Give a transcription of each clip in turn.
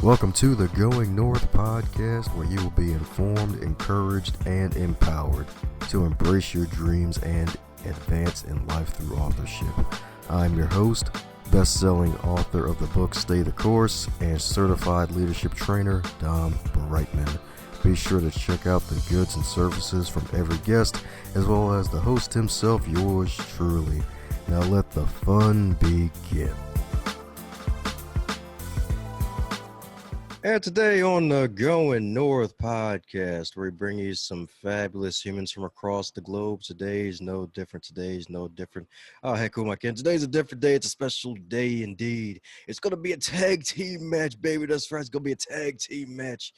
Welcome to the Going North podcast, where you will be informed, encouraged, and empowered to embrace your dreams and advance in life through authorship. I'm your host, best-selling author of the book Stay the Course, and certified leadership trainer, Dom Brightman. Be sure to check out the goods and services from every guest, as well as the host himself, yours truly. Now let the fun begin. And today on the Going North podcast, we bring you some fabulous humans from across the globe. Today's no different. Oh, heck, who am I kidding? Today's a different day. It's a special day indeed. It's going to be a tag team match, baby. That's right. It's going to be a tag team match.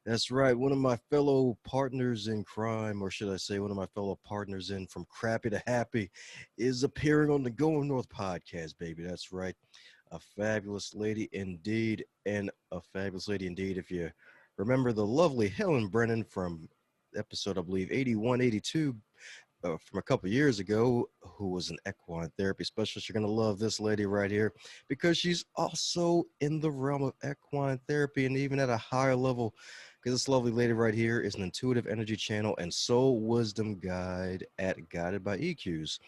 That's right. One of my fellow partners in crime, or should I say one of my fellow partners in From Crappy to Happy, is appearing on the Going North podcast, baby. That's right. A fabulous lady indeed, and a fabulous lady indeed. If you remember the lovely Helen Brennan from episode, I believe, 81, 82, from a couple years ago, who was an equine therapy specialist, you're going to love this lady right here because she's also in the realm of equine therapy and even at a higher level, because this lovely lady right here is an intuitive energy channel and soul wisdom guide at Guided by EQs,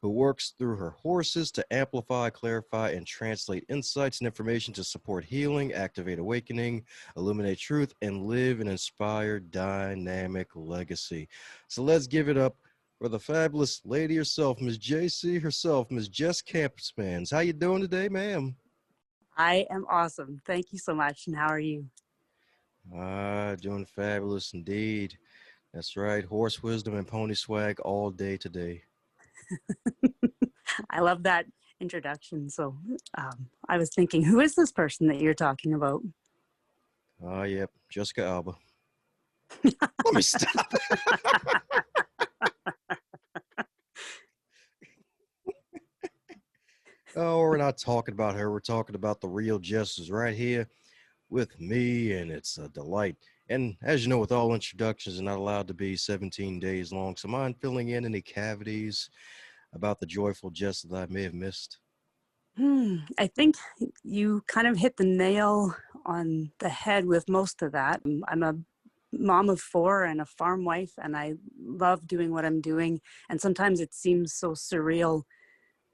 who works through her horses to amplify, clarify, and translate insights and information to support healing, activate awakening, illuminate truth, and live an inspired, dynamic legacy. So let's give it up for the fabulous lady herself, Ms. JC herself, Ms. Jess Campmans. How you doing today, ma'am? I am awesome. Thank you so much. And how are you? Doing fabulous indeed. That's right. Horse wisdom and pony swag all day today. I love that introduction. So I was thinking, who is this person that you're talking about? Yep. Jessica Alba. Let me stop. Oh, we're not talking about her. We're talking about the real Jess is right here with me, and it's a delight. And as you know, with all introductions, they're not allowed to be 17 days long. So mind filling in any cavities about the joyful Jess that I may have missed? I think you kind of hit the nail on the head with most of that. I'm a mom of 4 and a farm wife, and I love doing what I'm doing. And sometimes it seems so surreal,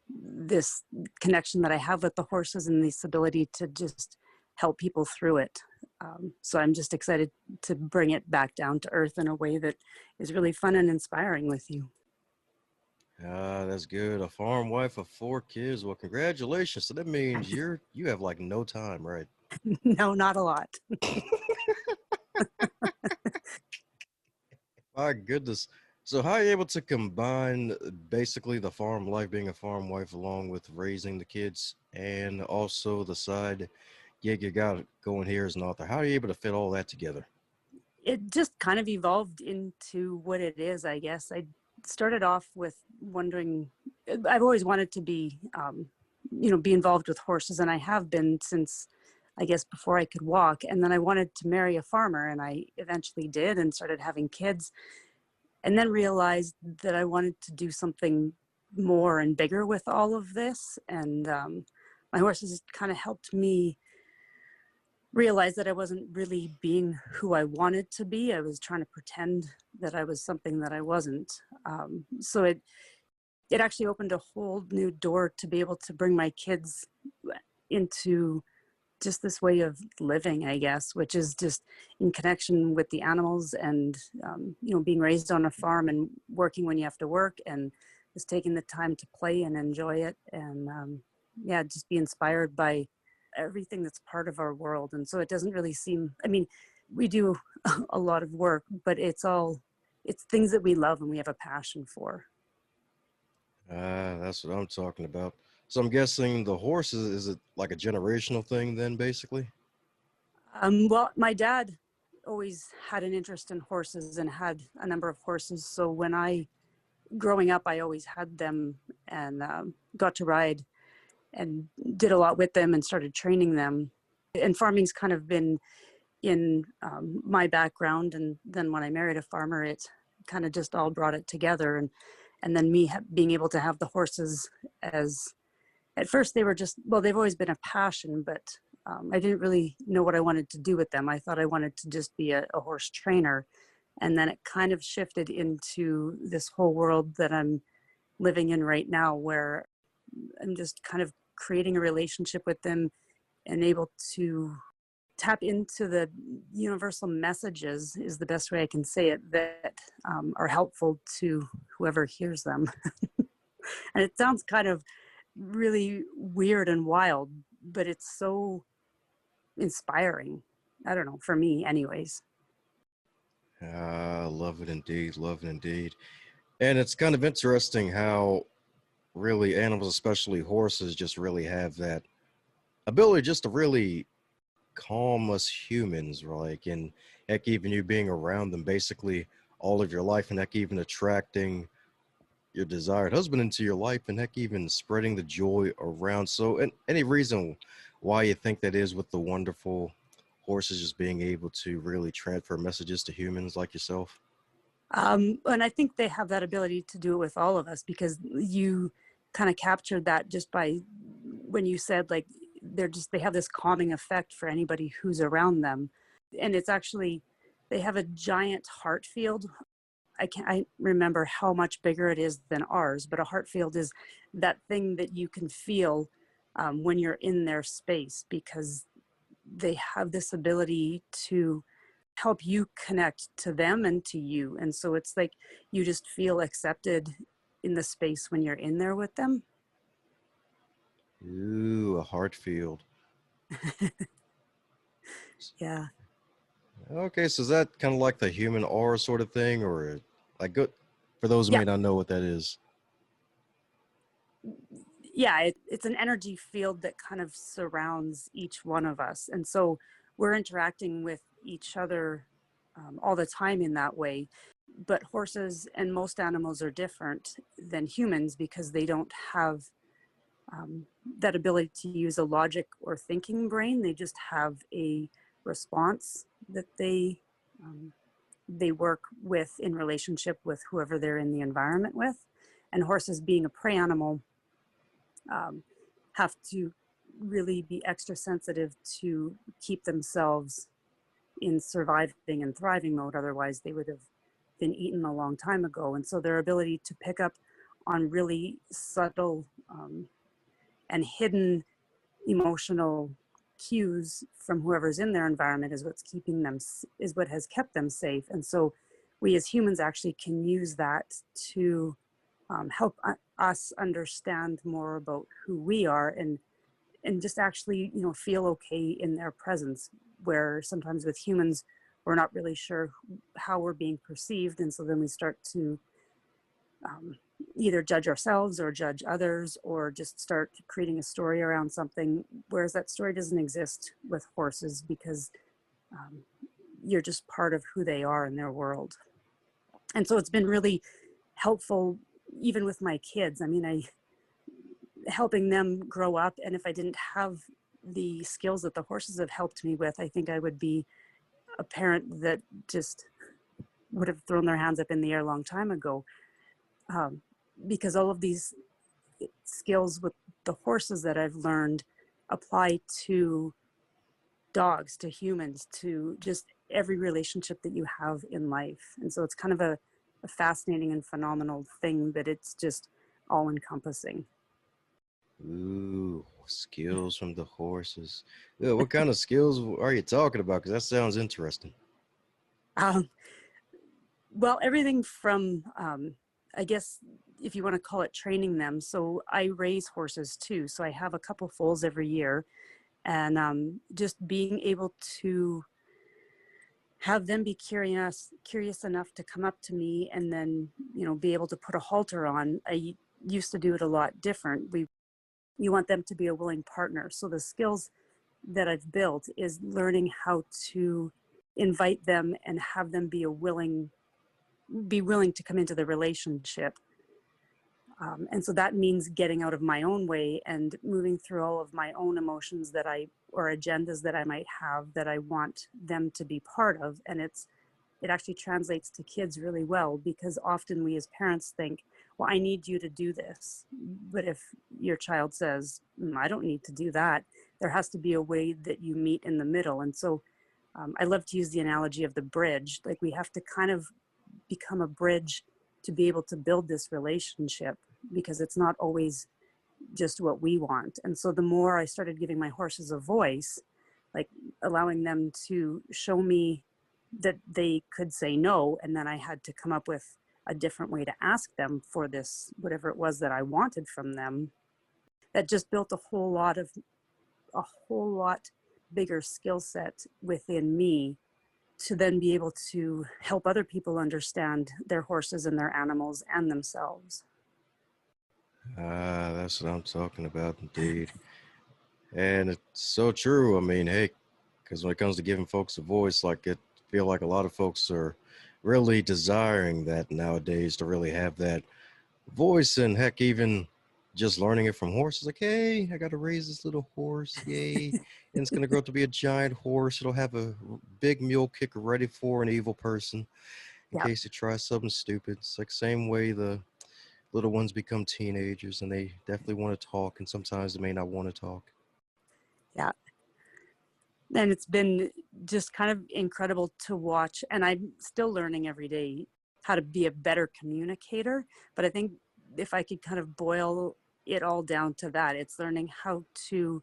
this connection that I have with the horses and this ability to just help people through it. So I'm just excited to bring it back down to earth in a way that is really fun and inspiring with you. That's good. A farm wife of 4 kids. Well, congratulations. So that means you have like no time, right? No, not a lot. My goodness. So how are you able to combine basically the farm life, being a farm wife, along with raising the kids and also the side gig you got going here as an author? How are you able to fit all that together? It just kind of evolved into what it is, I guess. I started off with wondering, I've always wanted to be, be involved with horses, and I have been since, I guess, before I could walk. And then I wanted to marry a farmer, and I eventually did and started having kids, and then realized that I wanted to do something more and bigger with all of this. And my horses kind of helped me realize that I wasn't really being who I wanted to be. I was trying to pretend that I was something that I wasn't. So it actually opened a whole new door to be able to bring my kids into just this way of living, I guess, which is just in connection with the animals and, being raised on a farm and working when you have to work, and just taking the time to play and enjoy it. And just be inspired by everything that's part of our world. And so it doesn't really seem, we do a lot of work, but it's things that we love and we have a passion for. That's what I'm talking about. So I'm guessing the horses, is it like a generational thing then, basically? Well, my dad always had an interest in horses and had a number of horses. So growing up, I always had them and got to ride and did a lot with them and started training them. And farming's kind of been in my background. And then when I married a farmer, it kind of just all brought it together. And then me being able to have the horses as, at first they were just, well, they've always been a passion, but I didn't really know what I wanted to do with them. I thought I wanted to just be a horse trainer. And then it kind of shifted into this whole world that I'm living in right now, where I'm just kind of creating a relationship with them and able to tap into the universal messages, is the best way I can say it, that are helpful to whoever hears them. And it sounds kind of really weird and wild, but it's so inspiring. I don't know, for me anyways. Love it indeed. Love it indeed. And it's kind of interesting how really animals, especially horses, just really have that ability just to really calm us humans, like, and heck, even you being around them basically all of your life, and heck, even attracting your desired husband into your life, and heck, even spreading the joy around. So, and any reason why you think that is with the wonderful horses just being able to really transfer messages to humans like yourself? And I think they have that ability to do it with all of us, because you kind of captured that just by when you said, like, they have this calming effect for anybody who's around them. And it's actually, they have a giant heart field. I remember how much bigger it is than ours, but a heart field is that thing that you can feel when you're in their space, because they have this ability to help you connect to them and to you. And so it's like you just feel accepted in the space when you're in there with them. Ooh, a heart field. Yeah. Okay, so is that kind of like the human aura sort of thing, or like good for those who Yeah. may not know what that is? Yeah. It's an energy field that kind of surrounds each one of us. And so we're interacting with each other all the time in that way. But horses and most animals are different than humans because they don't have that ability to use a logic or thinking brain. They just have a response that they work with in relationship with whoever they're in the environment with. And horses, being a prey animal, have to really be extra sensitive to keep themselves in surviving and thriving mode. Otherwise, they would have been eaten a long time ago. And so their ability to pick up on really subtle and hidden emotional cues from whoever's in their environment is what's keeping them, is what has kept them safe. And so we as humans actually can use that to help us understand more about who we are, and just actually, feel okay in their presence, where sometimes with humans we're not really sure how we're being perceived. And so then we start to either judge ourselves or judge others, or just start creating a story around something, whereas that story doesn't exist with horses, because you're just part of who they are in their world. And so it's been really helpful, even with my kids. I mean, helping them grow up. And if I didn't have the skills that the horses have helped me with, I think I would be a parent that just would have thrown their hands up in the air a long time ago. Because all of these skills with the horses that I've learned apply to dogs, to humans, to just every relationship that you have in life. And so it's kind of a fascinating and phenomenal thing that it's just all encompassing. Ooh, skills from the horses. Yeah, what kind of skills are you talking about? Because that sounds interesting. Um, well, everything from, I guess, if you want to call it training them. So I raise horses too. So I have a couple foals every year, and just being able to have them be curious enough to come up to me, and then, be able to put a halter on. I used to do it a lot different. You want them to be a willing partner. So the skills that I've built is learning how to invite them and have them be willing to come into the relationship. And so that means getting out of my own way and moving through all of my own emotions or agendas that I might have that I want them to be part of. And it actually translates to kids really well, because often we as parents think, well, I need you to do this. But if your child says, I don't need to do that, there has to be a way that you meet in the middle. And so I love to use the analogy of the bridge. Like, we have to kind of become a bridge to be able to build this relationship, because it's not always just what we want. And so the more I started giving my horses a voice, like allowing them to show me that they could say no, and then I had to come up with a different way to ask them for this, whatever it was that I wanted from them, that just built a whole lot bigger skill set within me to then be able to help other people understand their horses and their animals and themselves. That's what I'm talking about, indeed. And it's so true. I mean, hey, because when it comes to giving folks a voice, like, it feel like a lot of folks are really desiring that nowadays, to really have that voice. And heck, even just learning it from horses, like, hey, I got to raise this little horse, yay, and it's going to grow up to be a giant horse. It'll have a big mule kicker ready for an evil person in Yeah. case he tries something stupid. It's like same way the little ones become teenagers, and they definitely want to talk, and sometimes they may not want to talk. Yeah. And it's been just kind of incredible to watch. And I'm still learning every day how to be a better communicator. But I think if I could kind of boil it all down to that, it's learning how to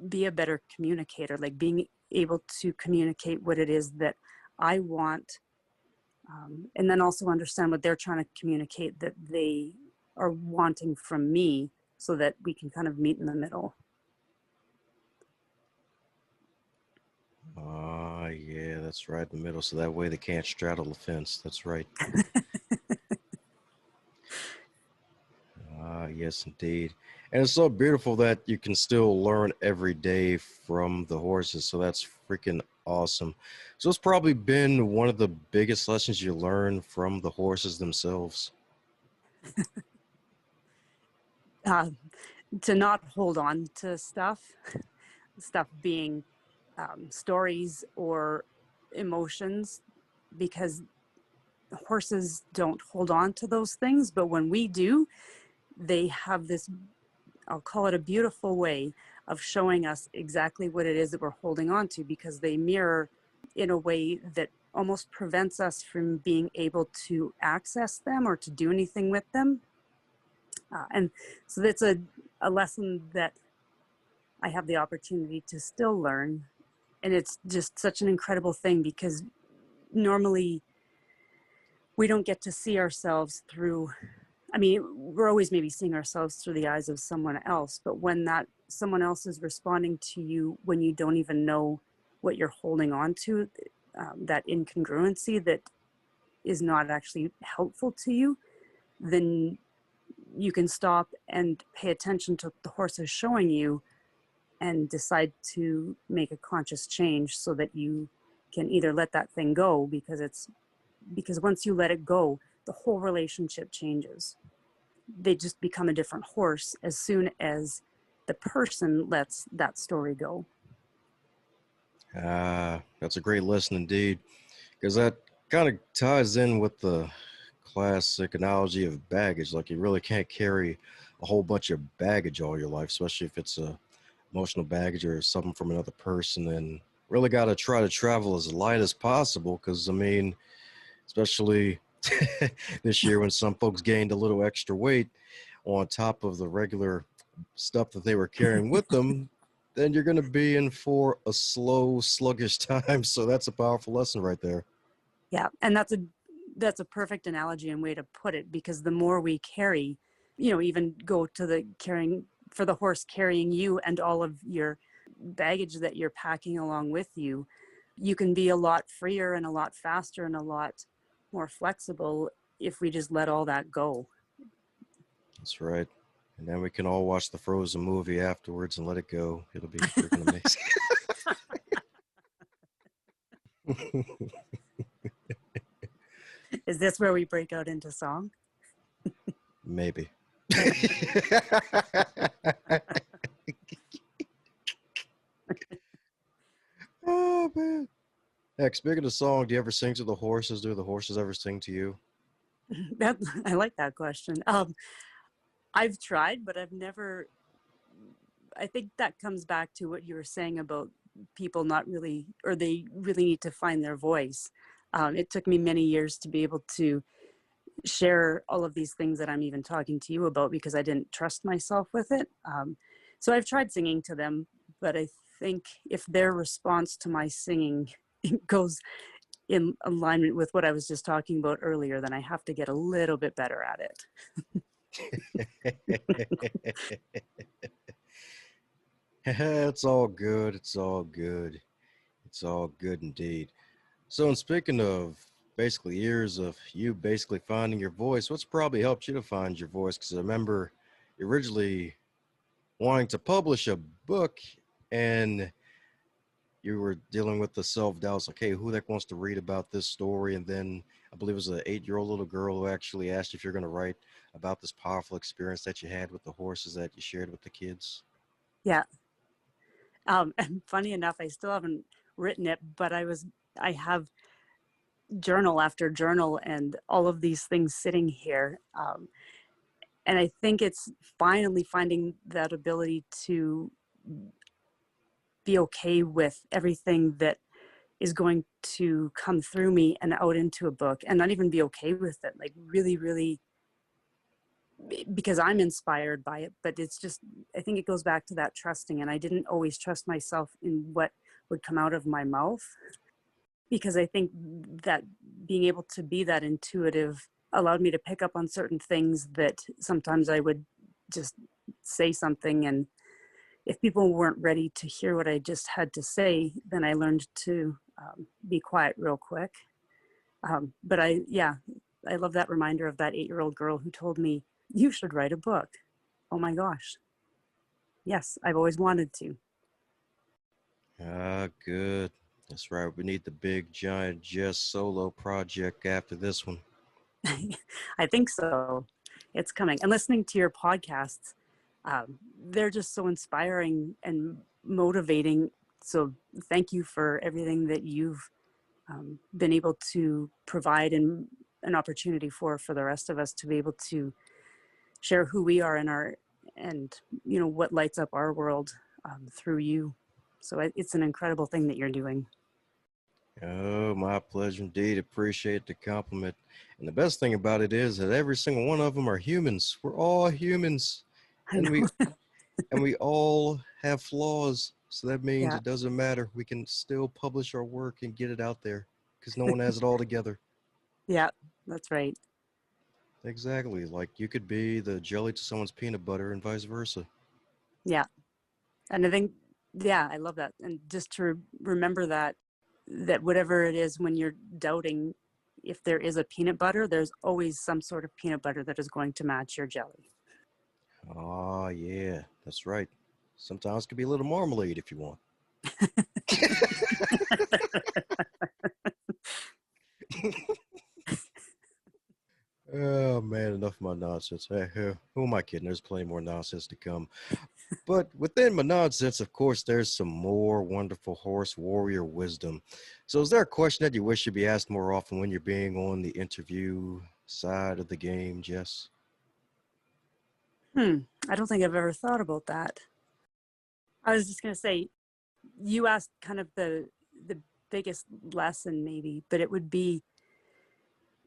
be a better communicator, like being able to communicate what it is that I want. And then also understand what they're trying to communicate that they are wanting from me, so that we can kind of meet in the middle. Yeah, that's right in the middle. So that way they can't straddle the fence. That's right. Yes, indeed. And it's so beautiful that you can still learn every day from the horses. So that's freaking awesome. So it's probably been one of the biggest lessons you learn from the horses themselves. To not hold on to stuff being stories or emotions, because horses don't hold on to those things. But when we do, they have this, I'll call it a beautiful way of showing us exactly what it is that we're holding on to, because they mirror in a way that almost prevents us from being able to access them or to do anything with them. And so that's a lesson that I have the opportunity to still learn. And it's just such an incredible thing, because normally we don't get to see ourselves through, I mean, we're always maybe seeing ourselves through the eyes of someone else, but when that someone else is responding to you when you don't even know what you're holding on to, that incongruency that is not actually helpful to you, then you can stop and pay attention to what the horse is showing you and decide to make a conscious change, so that you can either let that thing go, because once you let it go, the whole relationship changes. They just become a different horse as soon as the person lets that story go. That's a great lesson indeed, because that kind of ties in with the classic analogy of baggage. Like, you really can't carry a whole bunch of baggage all your life, especially if it's a emotional baggage or something from another person. And really got to try to travel as light as possible, because I mean, especially this year when some folks gained a little extra weight on top of the regular stuff that they were carrying with them, then you're going to be in for a slow, sluggish time. So that's a powerful lesson right there. Yeah, and that's a perfect analogy and way to put it, because the more we carry, even go to the carrying for the horse carrying you and all of your baggage that you're packing along with you, you can be a lot freer and a lot faster and a lot more flexible if we just let all that go. That's right. And then we can all watch the Frozen movie afterwards and let it go. It'll be freaking amazing. Is this where we break out into song? Maybe. Oh, man. Heck, speaking of song, do you ever sing to the horses? Do the horses ever sing to you? I like that question. I've tried, but I've never, I think that comes back to what you were saying about people not really, or they really need to find their voice. It took me many years to be able to share all of these things that I'm even talking to you about because I didn't trust myself with it. So I've tried singing to them, but I think if their response to my singing goes in alignment with what I was just talking about earlier, then I have to get a little bit better at it. It's all good. It's all good. It's all good indeed. So, in speaking of basically years of you basically finding your voice, what's probably helped you to find your voice? Because I remember originally wanting to publish a book and you were dealing with the self-doubts, like, hey, who the heck wants to read about this story? And then I believe it was an 8-year-old little girl who actually asked if you're going to write about this powerful experience that you had with the horses that you shared with the kids. Yeah. And funny enough, I still haven't written it, but I have journal after journal and all of these things sitting here. And I think it's finally finding that ability to be okay with everything that is going to come through me and out into a book, and not even be okay with it, like really, really, because I'm inspired by it. But it's just, I think it goes back to that trusting, and I didn't always trust myself in what would come out of my mouth, because I think that being able to be that intuitive allowed me to pick up on certain things that sometimes I would just say something, and if people weren't ready to hear what I just had to say, then I learned to be quiet real quick. But I love that reminder of that 8-year-old girl who told me, you should write a book. Oh my gosh. Yes, I've always wanted to. Ah, good. That's right. We need the big giant Jess solo project after this one. I think so. It's coming. And listening to your podcasts, they're just so inspiring and motivating. So thank you for everything that you've been able to provide and an opportunity for the rest of us to be able to share who we are and what lights up our world through you. So it's an incredible thing that you're doing. Oh, my pleasure indeed. Appreciate the compliment. And the best thing about it is that every single one of them are humans. We're all humans. I And we know. and we all have flaws. So that means Yeah. it doesn't matter. We can still publish our work and get it out there because no one has it all together. Yeah, that's right. Exactly. Like you could be the jelly to someone's peanut butter and vice versa. Yeah. And I think, yeah, I love that. And just to remember that whatever it is, when you're doubting, if there is a peanut butter, there's always some sort of peanut butter that is going to match your jelly. Oh, yeah, that's right. Sometimes it could be a little marmalade if you want. Oh man, enough of my nonsense. Who am I kidding? There's plenty more nonsense to come. But within my nonsense, of course, there's some more wonderful horse warrior wisdom. So, is there a question that you wish you'd be asked more often when you're being on the interview side of the game, Jess? I don't think I've ever thought about that. I was just going to say, you asked kind of the biggest lesson maybe, but it would be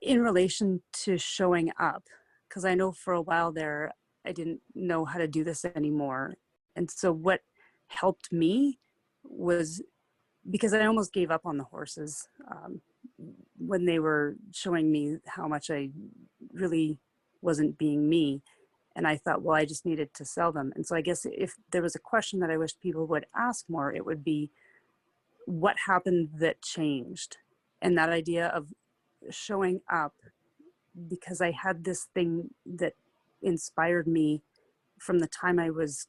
in relation to showing up, because I know for a while there I didn't know how to do this anymore. And so what helped me was, because I almost gave up on the horses when they were showing me how much I really wasn't being me. And I thought, well, I just needed to sell them. And so I guess if there was a question that I wish people would ask more, it would be, what happened that changed? And that idea of showing up, because I had this thing that inspired me from the time I was,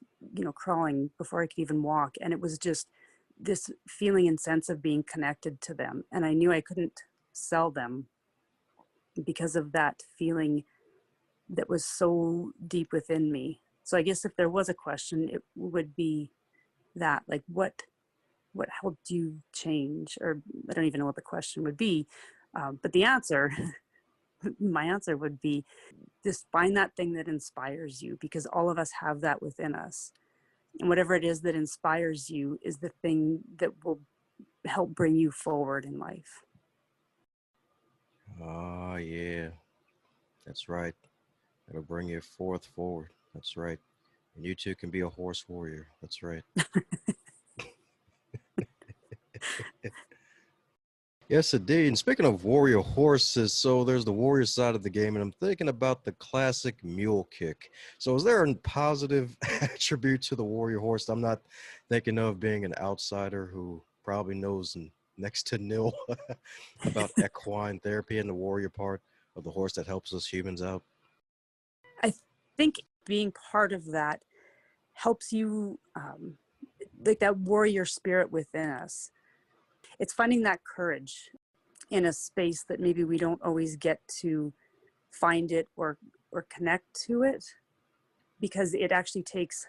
crawling before I could even walk. And it was just this feeling and sense of being connected to them. And I knew I couldn't sell them because of that feeling that was so deep within me. So I guess if there was a question, it would be that, like, what helped you change? Or I don't even know what the question would be, but the answer my answer would be just find that thing that inspires you, because all of us have that within us. And whatever it is that inspires you is the thing that will help bring you forward in life. Oh, yeah. That's right. It'll bring you forward. That's right. And you too can be a horse warrior. That's right. Yes, indeed. And speaking of warrior horses, so there's the warrior side of the game, and I'm thinking about the classic mule kick. So is there a positive attribute to the warrior horse? I'm not thinking of being an outsider who probably knows next to nil about equine therapy and the warrior part of the horse that helps us humans out. I think being part of that helps you, like that warrior spirit within us. It's finding that courage in a space that maybe we don't always get to find it or connect to it, because it actually takes,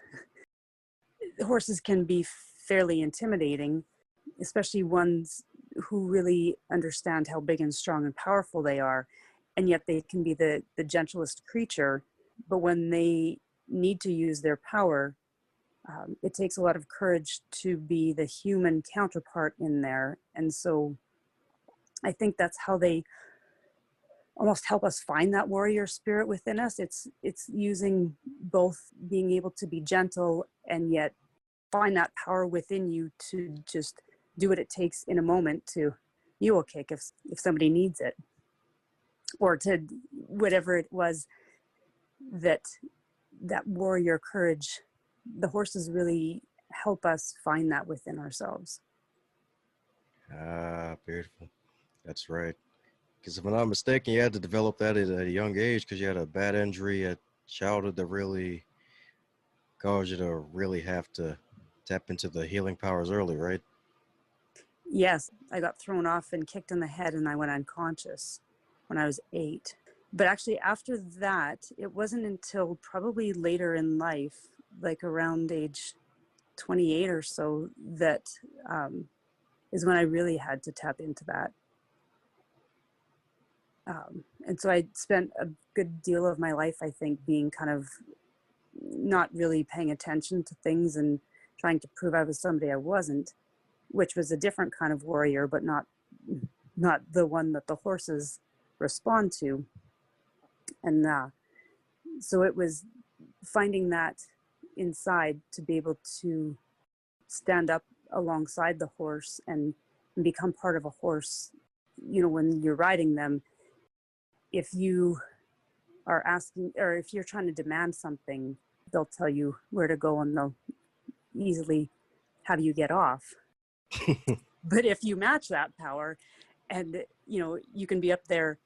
horses can be fairly intimidating, especially ones who really understand how big and strong and powerful they are. And yet they can be the gentlest creature. But when they need to use their power, it takes a lot of courage to be the human counterpart in there. And so I think that's how they almost help us find that warrior spirit within us. It's using both being able to be gentle and yet find that power within you to just do what it takes in a moment to mule kick if somebody needs it, or to whatever it was that warrior courage. The horses really help us find that within ourselves. Ah, beautiful. That's right. Because if I'm not mistaken, you had to develop that at a young age because you had a bad injury at childhood that really caused you to really have to tap into the healing powers early, right? Yes, I got thrown off and kicked in the head and I went unconscious when I was 8. But actually after that, it wasn't until probably later in life, like around age 28 or so, that is when I really had to tap into that. And so I spent a good deal of my life, I think, being kind of not really paying attention to things and trying to prove I was somebody I wasn't, which was a different kind of warrior, but not the one that the horses respond to. And so it was finding that inside to be able to stand up alongside the horse and become part of a horse. You know, when you're riding them, if you are asking, or if you're trying to demand something, they'll tell you where to go and they'll easily have you get off. But if you match that power and, you know, you can be up there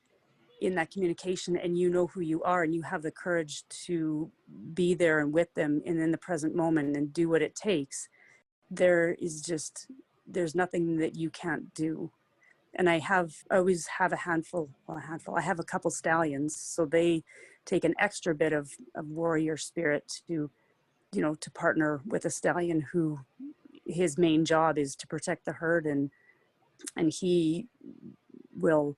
in that communication and you know who you are and you have the courage to be there and with them and in the present moment and do what it takes, there's nothing that you can't do. And I always have I have a couple stallions, so they take an extra bit of warrior spirit to, you know, to partner with a stallion who his main job is to protect the herd, and he will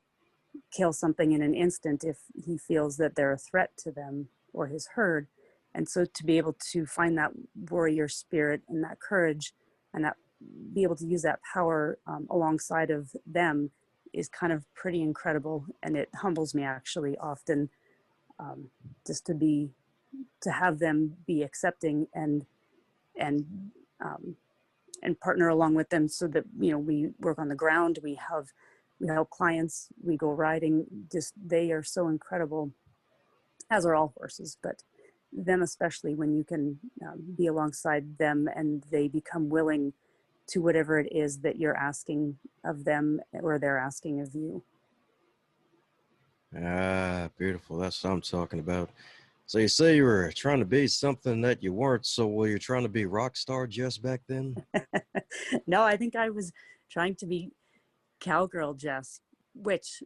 kill something in an instant if he feels that they're a threat to them or his herd. And so to be able to find that warrior spirit and that courage and that be able to use that power alongside of them is kind of pretty incredible. And it humbles me actually often, just to have them be accepting and partner along with them, so that, you know, we work on the ground, we help clients, we go riding. Just, they are so incredible, as are all horses, but them especially, when you can be alongside them and they become willing to whatever it is that you're asking of them or they're asking of you. Ah, beautiful. That's what I'm talking about. So you say you were trying to be something that you weren't. So were you trying to be rock star Jess back then? No, I think I was trying to be Cowgirl Jess, which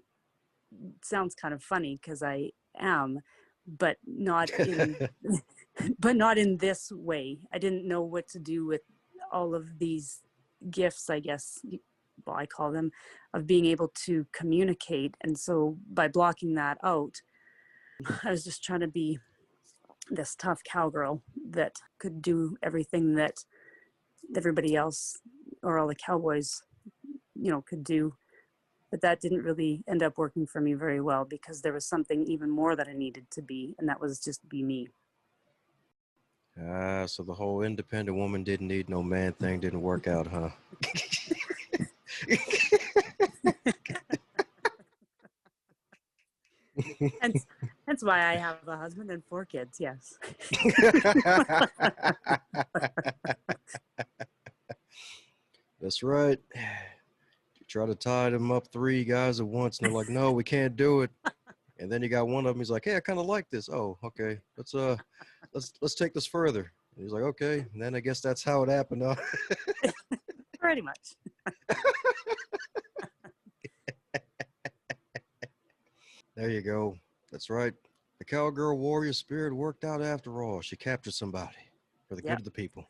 sounds kind of funny because I am, but not in but not in this way. I didn't know what to do with all of these gifts, I guess, people, I call them, of being able to communicate. And so by blocking that out, I was just trying to be this tough cowgirl that could do everything that everybody else or all the cowboys, could do. But that didn't really end up working for me very well, because there was something even more that I needed to be, and that was just be me. So the whole independent woman didn't need no man thing didn't work out, huh? Hence why I have a husband and 4 kids, yes. That's right. You try to tie them up 3 guys at once, and they're like, no, we can't do it. And then you got one of them, he's like, hey, I kind of like this. Oh, okay. Let's take this further. And he's like, okay. And then I guess that's how it happened, huh? Pretty much. There you go. That's right. The cowgirl warrior spirit worked out after all. She captured somebody for the good of the people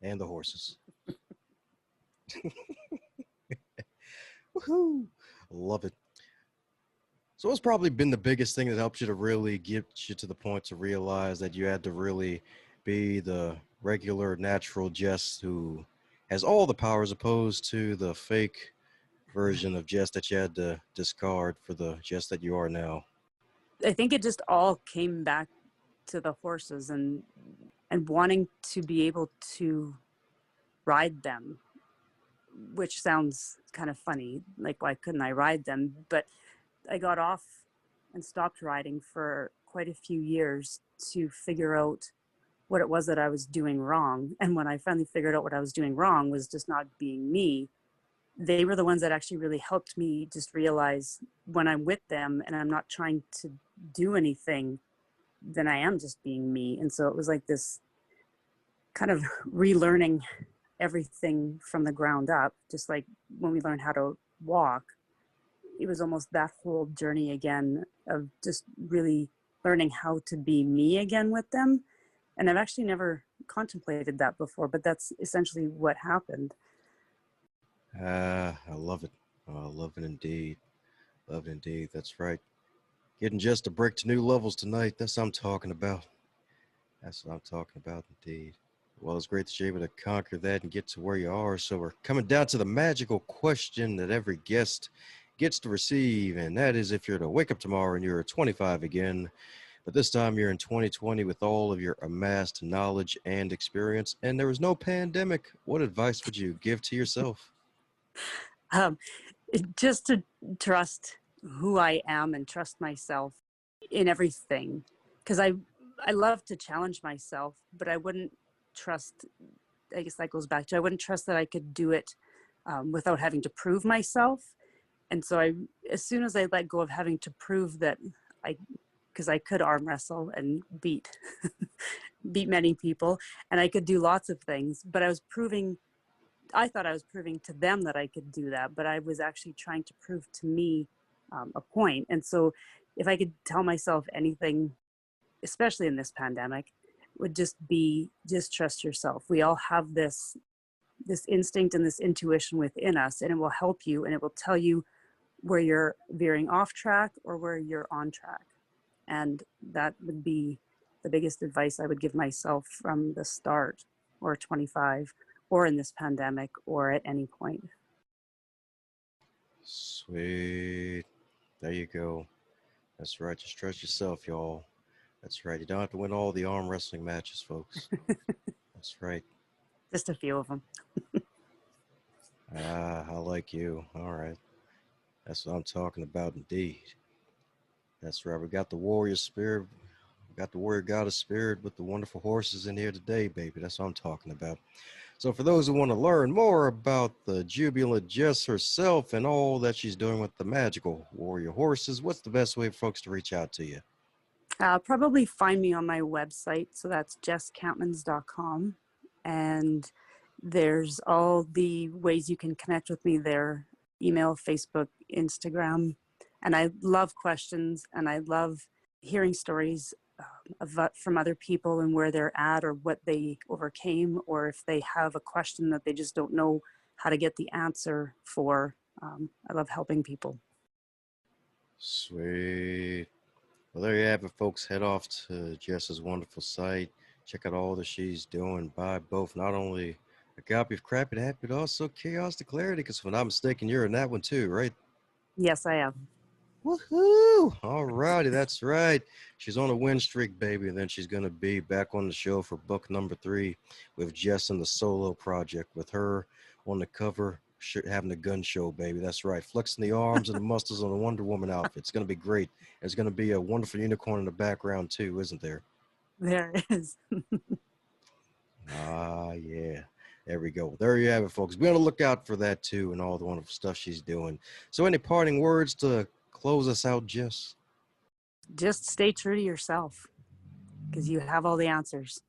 and the horses. Woohoo! Love it. So what's probably been the biggest thing that helped you to really get you to the point to realize that you had to really be the regular, natural Jess who has all the power, as opposed to the fake version of Jess that you had to discard for the Jess that you are now? I think it just all came back to the horses and wanting to be able to ride them, which sounds kind of funny. Like, why couldn't I ride them? But I got off and stopped riding for quite a few years to figure out what it was that I was doing wrong. And when I finally figured out what I was doing wrong was just not being me, they were the ones that actually really helped me just realize when I'm with them and I'm not trying to do anything, then I am just being me. And so it was like this kind of relearning everything from the ground up, just like when we learned how to walk. It was almost that whole journey again of just really learning how to be me again with them. And I've actually never contemplated that before, but that's essentially what happened. I love it. I love it indeed. Love it indeed. That's right. Getting just a break to new levels tonight. That's what I'm talking about. That's what I'm talking about indeed. Well, it's great that you're able to conquer that and get to where you are. So we're coming down to the magical question that every guest gets to receive, and that is, if you're to wake up tomorrow and you're 25 again, but this time you're in 2020 with all of your amassed knowledge and experience, and there was no pandemic, what advice would you give to yourself? Just to trust who I am and trust myself in everything. Because I love to challenge myself, but I wouldn't trust, I guess that goes back to, I wouldn't trust that I could do it without having to prove myself. And so as soon as I let go of having to prove that because I could arm wrestle and beat many people, and I could do lots of things, but I thought I was proving to them that I could do that, but I was actually trying to prove to me a point. And so if I could tell myself anything, especially in this pandemic, would just be, just trust yourself. We all have this instinct and this intuition within us, and it will help you, and it will tell you where you're veering off track or where you're on track. And that would be the biggest advice I would give myself from the start, or 25, or in this pandemic, or at any point. Sweet. There you go. That's right. Just trust yourself, y'all. That's right. You don't have to win all the arm wrestling matches, folks. That's right. Just a few of them. I like you. All right. That's what I'm talking about indeed. That's right. We got the warrior spirit. We got the warrior goddess spirit with the wonderful horses in here today, baby. That's what I'm talking about. So for those who want to learn more about the jubilant Jess herself and all that she's doing with the magical warrior horses, what's the best way for folks to reach out to you? Probably find me on my website. So that's jesscampmans.com. And there's all the ways you can connect with me there: email, Facebook, Instagram. And I love questions, and I love hearing stories from other people and where they're at, or what they overcame, or if they have a question that they just don't know how to get the answer for. I love helping people. Sweet. Well, there you have it, folks. Head off to Jess's wonderful site. Check out all that she's doing. Buy both, not only a copy of Crap It Happy, but also Chaos to Clarity, because if I'm not mistaken, you're in that one too, right? Yes, I am. Woohoo! All righty, that's right. She's on a win streak, baby, and then she's going to be back on the show for book number 3 with Jess and the Solo Project, with her on the cover having a gun show, baby. That's right. Flexing the arms and the muscles on the Wonder Woman outfit. It's going to be great. There's going to be a wonderful unicorn in the background, too, isn't there? There is. Ah, yeah. There we go. There you have it, folks. Be on the lookout for that, too, and all the wonderful stuff she's doing. So, any parting words to close us out, Jess? Just stay true to yourself because you have all the answers.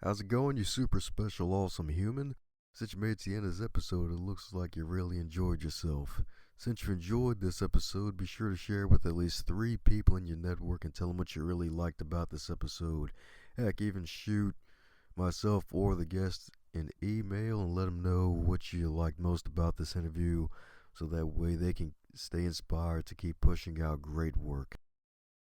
How's it going, you super special, awesome human? Since you made it to the end of this episode, it looks like you really enjoyed yourself. Since you enjoyed this episode, be sure to share it with at least 3 people in your network and tell them what you really liked about this episode. Heck, even shoot myself or the guest an email and let them know what you liked most about this interview so that way they can stay inspired to keep pushing out great work.